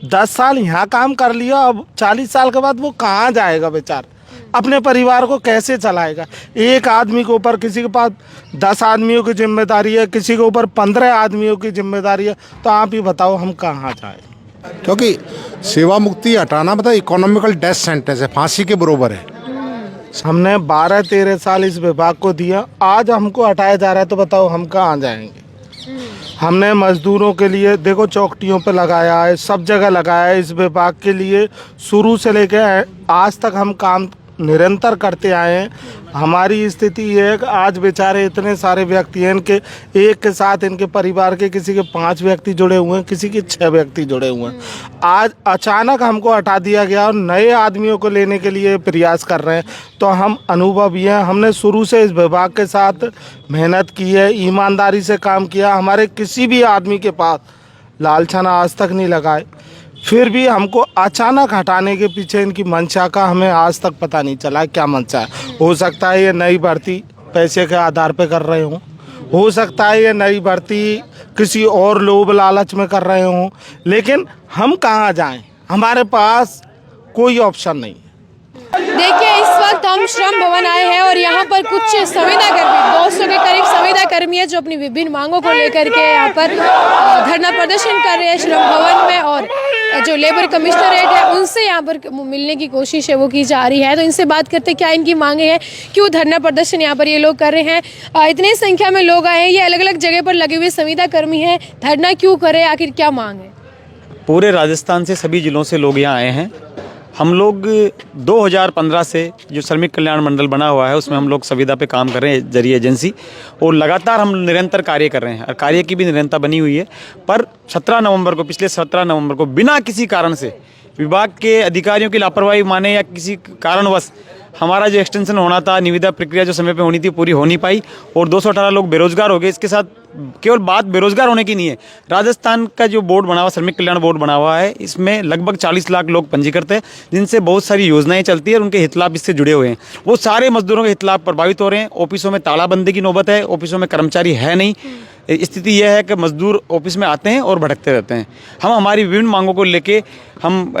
10 साल यहाँ काम कर लिया, अब 40 साल के बाद वो कहाँ जाएगा बेचारा, अपने परिवार को कैसे चलाएगा। एक आदमी के ऊपर किसी के पास 10 आदमियों की जिम्मेदारी है, किसी के ऊपर 15 आदमियों की जिम्मेदारी है, तो आप ही बताओ हम कहाँ जाएं। क्योंकि सेवा मुक्ति हटाना मतलब इकोनॉमिकल डेथ सेंटेंस है, फांसी के बराबर है। हमने 12-13 साल इस विभाग को दिया, आज हमको हटाया जा रहा है, तो बताओ हम कहाँ जाएंगे। हमने मजदूरों के लिए देखो चौकटियों पे लगाया है, सब जगह लगाया है। इस विभाग के लिए शुरू से लेकर आज तक हम काम निरंतर करते आए हैं। हमारी स्थिति ये है कि आज बेचारे इतने सारे व्यक्ति हैं, इनके एक के साथ इनके परिवार के किसी के 5 व्यक्ति जुड़े हुए हैं, किसी के 6 व्यक्ति जुड़े हुए हैं। आज अचानक हमको हटा दिया गया और नए आदमियों को लेने के लिए प्रयास कर रहे हैं। तो हम अनुभवी हैं, हमने शुरू से इस विभाग के साथ मेहनत की है, ईमानदारी से काम किया। हमारे किसी भी आदमी के पास लालछन आज तक नहीं लगाए, फिर भी हमको अचानक हटाने के पीछे इनकी मंशा का हमें आज तक पता नहीं चला क्या मंशा है। हो सकता है ये नई भर्ती पैसे के आधार पे कर रहे हों, हो सकता है ये नई भर्ती किसी और लोभ लालच में कर रहे हों, लेकिन हम कहाँ जाएं, हमारे पास कोई ऑप्शन नहीं। देखिए, इस वक्त हम श्रम भवन आए हैं और यहाँ पर कुछ संविदा कर्मी, 200 के करीब संविदा कर्मी है जो अपनी विभिन्न मांगों को लेकर के यहाँ पर धरना प्रदर्शन कर रहे हैं श्रम भवन में। और जो लेबर कमिश्नरेट है उनसे यहाँ पर मिलने की कोशिश है वो की जा रही है। तो इनसे बात करते क्या इनकी मांगे हैं, क्यों धरना प्रदर्शन यहाँ पर ये लोग कर रहे हैं। इतनी संख्या में लोग आए हैं, ये अलग अलग जगह पर लगे हुए संविदा कर्मी हैं, धरना क्यों करे, आखिर क्या मांग है। पूरे राजस्थान से सभी जिलों से लोग यहाँ आए हैं। हम लोग 2015 से जो श्रमिक कल्याण मंडल बना हुआ है उसमें हम लोग संविदा पे काम कर रहे हैं जरिए एजेंसी, और लगातार हम निरंतर कार्य कर रहे हैं और कार्य की भी निरंतरता बनी हुई है। पर 17 नवंबर को, पिछले 17 नवंबर को बिना किसी कारण से विभाग के अधिकारियों की लापरवाही माने या किसी कारणवश हमारा जो एक्सटेंशन होना था, निविदा प्रक्रिया जो समय पे होनी थी पूरी हो नहीं पाई और 218 लोग बेरोजगार हो गए। इसके साथ केवल बात बेरोजगार होने की नहीं है, राजस्थान का जो बोर्ड बना हुआ, श्रमिक कल्याण बोर्ड बना हुआ है, इसमें लगभग 40 लाख लोग पंजीकृत हैं, जिनसे बहुत सारी योजनाएं चलती है और उनके हित लाभ इससे जुड़े हुए हैं। वो सारे मजदूरों के हित लाभ प्रभावित हो रहे हैं। ऑफिसों में तालाबंदी की नौबत है, ऑफिसों में कर्मचारी है नहीं। स्थिति यह है कि मजदूर ऑफिस में आते हैं और भटकते रहते हैं। हम हमारी विभिन्न मांगों को लेके हम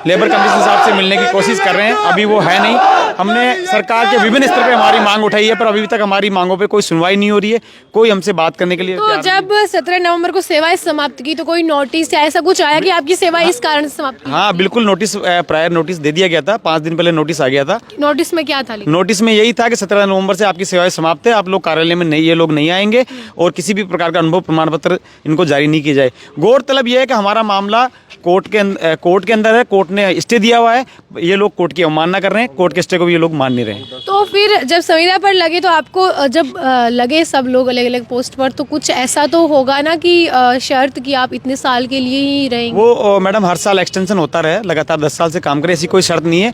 लेबर कमीशन साहब से मिलने की कोशिश कर रहे हैं, अभी वो है नहीं। हमने सरकार के विभिन्न स्तर पे हमारी मांग उठाई है, पर अभी तक हमारी मांगों पे कोई सुनवाई नहीं हो रही है, कोई हमसे बात करने के लिए तो जब 17 नवंबर को सेवाएं समाप्त की तो कोई नोटिस या ऐसा कुछ आया कि आपकी सेवाएं इस कारण से समाप्त की? हाँ बिल्कुल, नोटिस प्रायर नोटिस दे दिया गया था, 5 दिन पहले नोटिस आ गया था। नोटिस में क्या था? नोटिस में यही था कि 17 नवंबर से आपकी सेवाएं समाप्त है, आप लोग कार्यालय में नहीं, ये लोग नहीं आएंगे और किसी भी प्रकार का अनुभव प्रमाण पत्र इनको जारी नहीं किया जाए। गौरतलब यह है कि हमारा मामला कोर्ट के अंदर है, कोर्ट ने स्टे दिया हुआ है, ये लोग कोर्ट की अवमानना कर रहे हैं, कोर्ट के स्टे को भी ये लोग मान नहीं रहे हैं। तो फिर जब संविदा पर लगे तो आपको जब लगे सब लोग अलग अलग पोस्ट पर, तो कुछ ऐसा तो होगा ना कि शर्त कि आप इतने साल के लिए ही रहेंगे? वो मैडम हर साल एक्सटेंशन होता रहे, लगातार 10 साल से काम करें, ऐसी कोई शर्त नहीं है।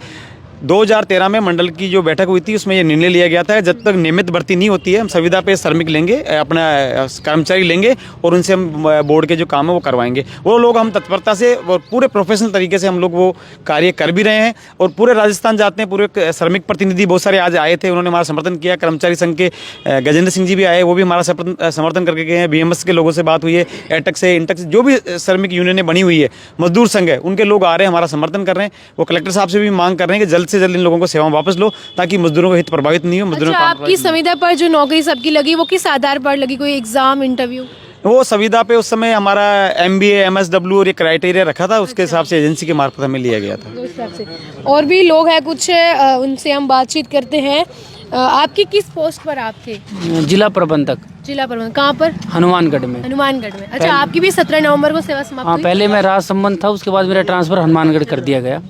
2013 में मंडल की जो बैठक हुई थी उसमें ये निर्णय लिया गया था जब तक नियमित भर्ती नहीं होती है हम संविदा पे श्रमिक लेंगे, अपना कर्मचारी लेंगे और उनसे हम बोर्ड के जो काम है वो करवाएंगे। वो लोग हम तत्परता से और पूरे प्रोफेशनल तरीके से हम लोग वो कार्य कर भी रहे हैं और पूरे राजस्थान जाते हैं। पूरे श्रमिक प्रतिनिधि बहुत सारे आज आए थे, उन्होंने हमारा समर्थन किया। कर्मचारी संघ के गजेंद्र सिंह जी भी आए, वो भी हमारा समर्थन करके गए हैं। BMS के लोगों से बात हुई है, एटक से, इंटक से, जो भी श्रमिक यूनियन बनी हुई है, मजदूर संघ है, उनके लोग आ रहे हैं, हमारा समर्थन कर रहे हैं। वो कलेक्टर साहब से भी मांग कर रहे हैं कि जल्द से जल्द इन लोगों को सेवा वापस लो ताकि मजदूरों का हित प्रभावित नहीं हो। मजदूरों अच्छा, आपकी संविदा पर जो नौकरी सबकी लगी वो किस आधार पर लगी? कोई एग्जाम, इंटरव्यू? वो संविदा पे उस समय हमारा MBA MSW और ये क्राइटेरिया रखा था, उसके हिसाब से एजेंसी के मार्फत हमें लिया गया था। और भी लोग हैं कुछ, उनसे हम बातचीत करते हैं। आपकी किस पोस्ट पर आप थे? जिला प्रबंधक। जिला प्रबंधक कहाँ पर? हनुमानगढ़ में। हनुमानगढ़ में। अच्छा, आपकी भी 17 नवंबर को सेवा समाप्त हाँ, हुई? पहले मैं राज संबंध था, उसके बाद मेरा ट्रांसफर हनुमानगढ़ कर दिया गया।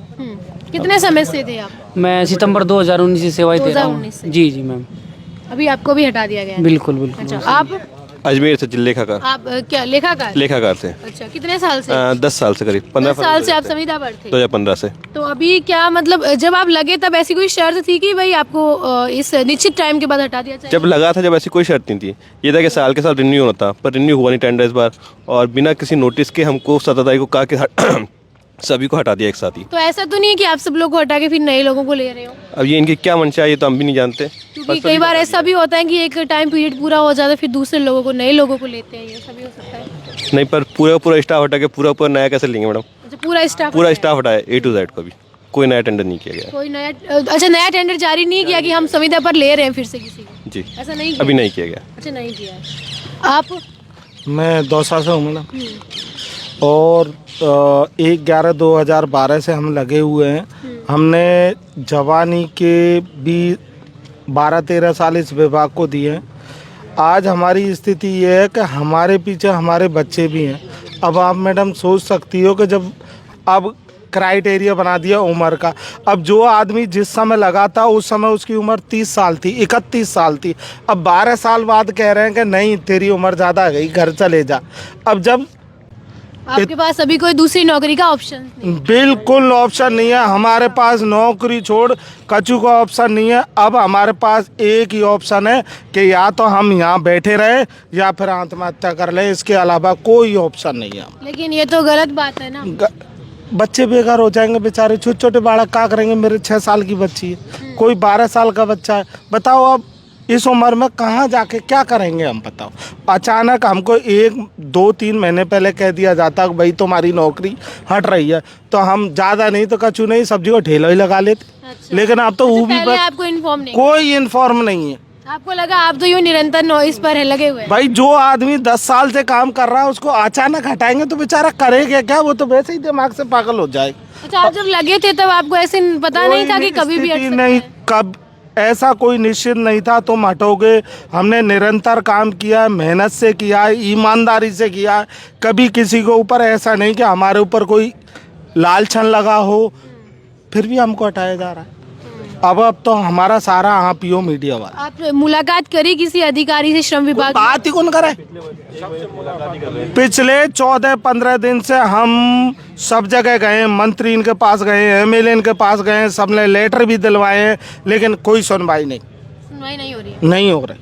कितने समय से थे आप? मैं सितंबर 2019 से सेवाएं दे रहा हूँ। 2019 से? जी मैम। अभी आपको भी हटा दिया गया है? बिल्कुल बिल्कुल। अच्छा, आप? अजमेर से लेखाकार। आप क्या लेखाकार? लेखाकार से। अच्छा, कितने साल से? 10 साल से करीब। 10 साल से आप संविदा पर थे? 2015 से। तो अभी क्या मतलब जब आप लगे तब ऐसी कोई शर्त थी कि भाई आपको इस निश्चित टाइम के बाद हटा दिया जाए? जब लगा था, जब ऐसी कोई शर्त नहीं थी, ये था कि साल के साल रिन्यू होना था, पर रिन्यू हुआ नहीं टेंडर इस बार। और बिना किसी नोटिस के हमको 17 तारीख को कहा कि सभी को हटा दिया एक साथ ही। तो ऐसा तो नहीं है कि आप सब लोग को हटा के फिर नए लोगों को ले रहे हो? अब ये इनकी क्या मंशा है ये तो हम भी नहीं जानते। क्योंकि कई बार ऐसा भी होता है कि एक टाइम पीरियड पूरा हो जाता है फिर दूसरे लोगों को, नए लोगों को लेते हैं, ये सभी हो सकता है। नहीं, पर पूरा स्टाफ हटा के पूरा नया कैसे लेंगे मैडम? अच्छा, पूरा स्टाफ पूरा स्टाफ हटाया A to Z को भी, कोई नया टेंडर नहीं किया गया। कोई नया, अच्छा नया टेंडर जारी नहीं किया कि हम संविदा पर ले रहे हैं फिर से किसी को? जी, ऐसा नहीं किया? अभी नहीं किया गया। अच्छा, नहीं किया है। आप? मैं दौसा से हूँ मैडम, और 1/11/2012 से हम लगे हुए हैं। हमने जवानी के भी 12-13 साल इस विभाग को दिए हैं। आज हमारी स्थिति ये है कि हमारे पीछे हमारे बच्चे भी हैं। अब आप मैडम सोच सकती हो कि जब अब क्राइटेरिया बना दिया उम्र का, अब जो आदमी जिस समय लगा था उस समय उसकी उम्र 30 साल थी, 31 साल थी, अब 12 साल बाद कह रहे हैं कि नहीं तेरी उम्र ज़्यादा गई, घर चले जा। अब जब आपके पास अभी कोई दूसरी नौकरी का ऑप्शन नहीं? बिल्कुल ऑप्शन नहीं है हमारे पास, नौकरी छोड़ कचू का ऑप्शन नहीं है। अब हमारे पास एक ही ऑप्शन है कि या तो हम यहाँ बैठे रहे या फिर आत्महत्या कर ले, इसके अलावा कोई ऑप्शन नहीं है। लेकिन ये तो गलत बात है ना। बच्चे बेघर हो जाएंगे बेचारे, छोटे छोटे बालक क्या करेंगे? मेरे 6 साल की बच्ची है, कोई 12 साल का बच्चा है। बताओ अब इस उम्र में कहाँ जाके क्या करेंगे हम? बताओ, अचानक हमको 1-2-3 महीने पहले कह दिया जाता कि भाई तुम्हारी नौकरी हट रही है, तो हम ज़्यादा नहीं तो कचू नहीं सब्जी को ठेला ही लगा लेते। अच्छा। लेकिन अब तो वो भी पहले आपको इन्फॉर्म नहीं? कोई इन्फॉर्म नहीं है। आपको लगा आप तो यूँ निरंतर नॉइस पर है लगे हुए हैं। भाई जो आदमी 10 साल से काम कर रहा है उसको अचानक हटाएंगे तो बेचारा करेगा क्या? वो तो वैसे ही दिमाग से पागल हो जाएगा। अच्छा, आप जब लगे थे तब आपको ऐसे पता नहीं था कि कभी भी हट स्थिति सकते नहीं, हैं? कब ऐसा कोई निश्चित नहीं था तुम हटोगे। हमने निरंतर काम किया, मेहनत से किया, ईमानदारी से किया। कभी किसी के ऊपर ऐसा नहीं कि हमारे ऊपर कोई लालछन लगा हो, फिर भी हमको हटाया जा रहा है। अब तो हमारा सारा आप ही हो मीडिया वाला। आप मुलाकात करी किसी अधिकारी से श्रम विभाग? बात ही कौन करे? पिछले 14-15 दिन से हम सब जगह गए, मंत्री इनके पास गए, MLA इनके पास गए, सबने लेटर भी दिलवाए हैं, लेकिन कोई सुनवाई नहीं। सुनवाई नहीं हो रही है? नहीं हो रही,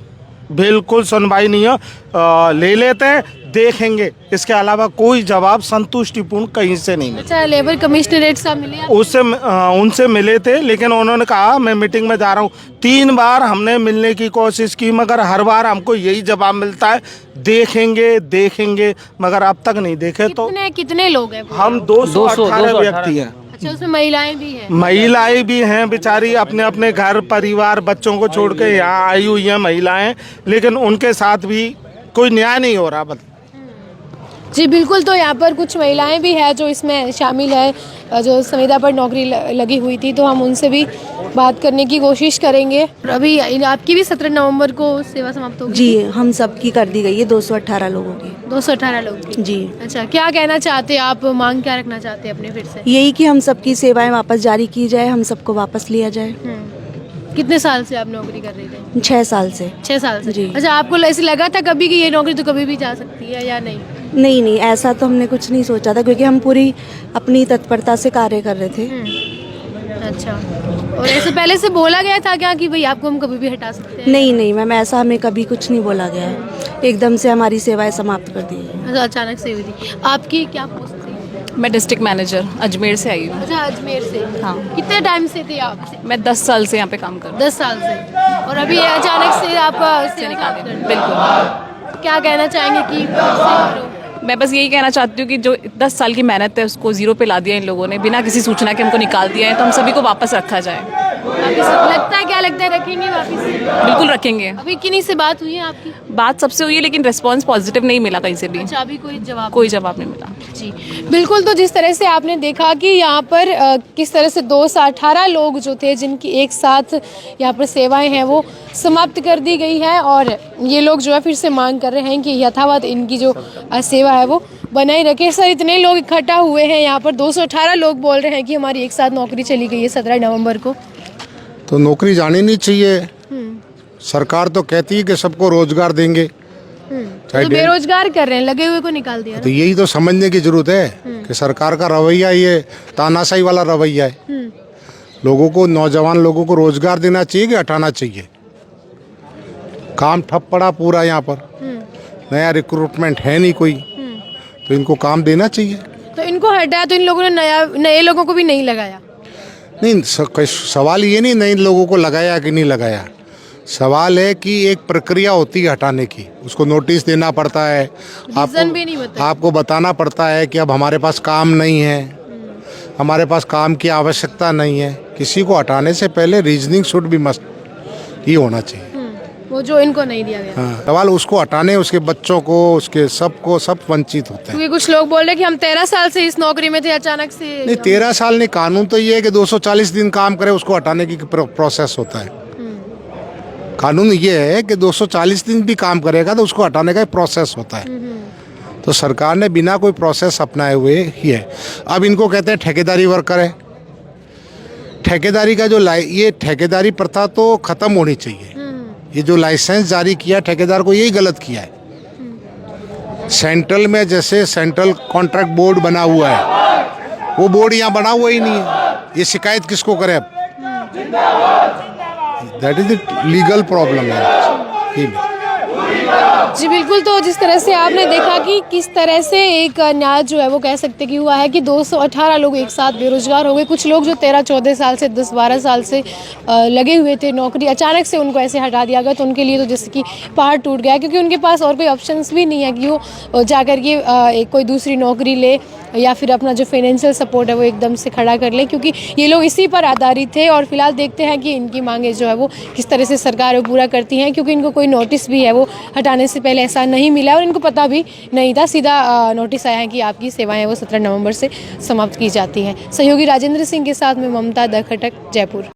बिल्कुल सुनवाई नहीं है। ले लेते हैं, देखेंगे, इसके अलावा कोई जवाब संतुष्टिपूर्ण कहीं से नहीं मिला। अच्छा, लेबर कमिश्नरेट साहब मिले आपको? उससे उनसे मिले थे, लेकिन उन्होंने कहा मैं मीटिंग में जा रहा हूँ। 3 बार हमने मिलने की कोशिश की, मगर हर बार हमको यही जवाब मिलता है देखेंगे देखेंगे, मगर अब तक नहीं देखे। तो कितने लोग हैं? हम 218 व्यक्ति हैं। अच्छा, उसमें महिलाएं भी हैं? महिलाएं भी हैं बेचारी, अपने अपने घर परिवार बच्चों को छोड़ के यहाँ आई हुई हैं महिलाएं, लेकिन उनके साथ भी कोई न्याय नहीं हो रहा। जी बिल्कुल, तो यहाँ पर कुछ महिलाएं भी हैं जो इसमें शामिल है, जो संविदा पर नौकरी लगी हुई थी, तो हम उनसे भी बात करने की कोशिश करेंगे। अभी आपकी भी 17 नवंबर को सेवा समाप्त होगी? जी, हम सब की कर दी गई है, 218 लोगों की। 218 लोग की? जी। अच्छा, क्या कहना चाहते हैं आप, मांग क्या रखना चाहते हैं अपने फिर से? यही कि हम सबकी सेवाएं वापस जारी की जाए, हम सबको वापस लिया जाए। कितने साल से आप नौकरी कर रहे थे? 6 साल से। 6 साल से? जी। अच्छा, आपको ऐसे लगा था कभी कि ये नौकरी तो कभी भी जा सकती है या नहीं? नहीं, ऐसा तो हमने कुछ नहीं सोचा था, क्योंकि हम पूरी अपनी तत्परता से कार्य कर रहे थे। अच्छा, और ऐसे पहले से बोला गया था क्या कि भाई आपको हम कभी भी हटा सकते हैं? नहीं मैम, ऐसा हमें कभी कुछ नहीं बोला गया है, एकदम से हमारी सेवाएं समाप्त कर दी है। अच्छा, अचानक से हुई थी। आपकी क्या पोस्ट थी? मैं डिस्ट्रिक्ट मैनेजर अजमेर से आई हूँ। अच्छा, अजमेर से? हाँ। कितने टाइम से थे आप? मैं 10 साल से यहाँ पे काम कर रही 10 साल से, और अभी ये अचानक से आप हूँ। निकाल दिया, बिल्कुल। क्या कहना चाहेंगे कि मैं बस यही कहना चाहती हूँ कि जो 10 साल की मेहनत है उसको जीरो पे ला दिया इन लोगों ने, बिना किसी सूचना के हमको निकाल दिया है, तो हम सभी को वापस रखा जाए। लगता है, क्या लगता है रखेंगे वापस? बिल्कुल रखेंगे। अभी किन्हीं से बात हुई है आपकी? बात सबसे हुई है, लेकिन रिस्पांस पॉजिटिव नहीं मिला कहीं से भी। अच्छा, अभी कोई जवाब नहीं मिला। जी बिल्कुल, तो जिस तरह से आपने देखा कि यहाँ पर किस तरह से 218 लोग जो थे जिनकी एक साथ यहाँ पर सेवाएं हैं वो समाप्त कर दी गई है, और ये लोग जो है फिर से मांग कर रहे हैं कि यथावत इनकी जो सेवा है वो बनाए रखे। सर, इतने लोग इकट्ठा हुए हैं यहाँ पर, 218 लोग बोल रहे हैं कि हमारी एक साथ नौकरी चली गई है 17 नवंबर को। तो नौकरी जानी नहीं चाहिए। सरकार तो कहती है कि सबको रोजगार देंगे, तो बेरोजगार कर रहे हैं, लगे हुए को निकाल दिया। तो यही तो समझने की जरूरत है कि सरकार का रवैया ये तानाशाही वाला रवैया है। लोगों को, नौजवान लोगों को रोजगार देना चाहिए कि हटाना चाहिए? काम ठप पड़ा पूरा यहाँ पर, नया रिक्रूटमेंट है नहीं कोई, तो इनको काम देना चाहिए। तो इनको हटाया तो इन लोगों ने नए लोगों को भी नहीं लगाया। नहीं, कोई सवाल ये नहीं नए लोगों को लगाया कि नहीं लगाया, सवाल है कि एक प्रक्रिया होती है हटाने की, उसको नोटिस देना पड़ता है, रीजन भी नहीं बताया। आपको बताना पड़ता है कि अब हमारे पास काम नहीं है, हमारे पास काम की आवश्यकता नहीं है। किसी को हटाने से पहले रीजनिंग शुड भी मस्ट ही होना चाहिए। वो जो इनको नहीं दिया गया। हाँ, सवाल उसको हटाने, उसके बच्चों को, उसके सबको, सब वंचित होते हैं। क्योंकि कुछ लोग बोल रहे हैं कि हम 13 साल से इस नौकरी में थे, अचानक से नहीं, 13 साल नहीं, कानून तो ये है कि 240 दिन काम करे, उसको हटाने की प्रोसेस होता है। कानून ये है कि 240 दिन भी काम करेगा तो उसको हटाने का एक प्रोसेस होता है। तो सरकार ने बिना कोई प्रोसेस अपनाए हुए ही है। अब इनको कहते हैं ठेकेदारी वर्कर है। ठेकेदारी का जो ये ठेकेदारी प्रथा तो ख़त्म होनी चाहिए। ये जो लाइसेंस जारी किया ठेकेदार को, यही गलत किया है। सेंट्रल में जैसे सेंट्रल कॉन्ट्रैक्ट बोर्ड बना हुआ है, वो बोर्ड यहाँ बना हुआ ही नहीं है। ये शिकायत किसको करे अब? That is the legal problem है। जी बिल्कुल। तो जिस तरह से आपने देखा कि किस तरह से एक न्याय जो है वो कह सकते कि हुआ है कि 218 लोग एक साथ बेरोजगार हो गए। कुछ लोग जो 13-14 साल से 10-12 साल से लगे हुए थे नौकरी, अचानक से उनको ऐसे हटा दिया गया, तो उनके लिए तो जैसे कि पहाड़ टूट गया, क्योंकि उनके पास और कोई ऑप्शंस भी नहीं है कि वो जाकर के कोई दूसरी नौकरी ले या फिर अपना जो फाइनेंशियल सपोर्ट है वो एकदम से खड़ा कर ले, क्योंकि ये लोग इसी पर आधारित थे। और फिलहाल देखते हैं कि इनकी मांगे जो है वो किस तरह से सरकार वो पूरा करती हैं, क्योंकि इनको कोई नोटिस भी है वो हटाने से पहले ऐसा नहीं मिला और इनको पता भी नहीं था। सीधा नोटिस आया है कि आपकी सेवाएं वो 17 नवंबर से समाप्त की जाती हैं। सहयोगी राजेंद्र सिंह के साथ में ममता द खटक, जयपुर।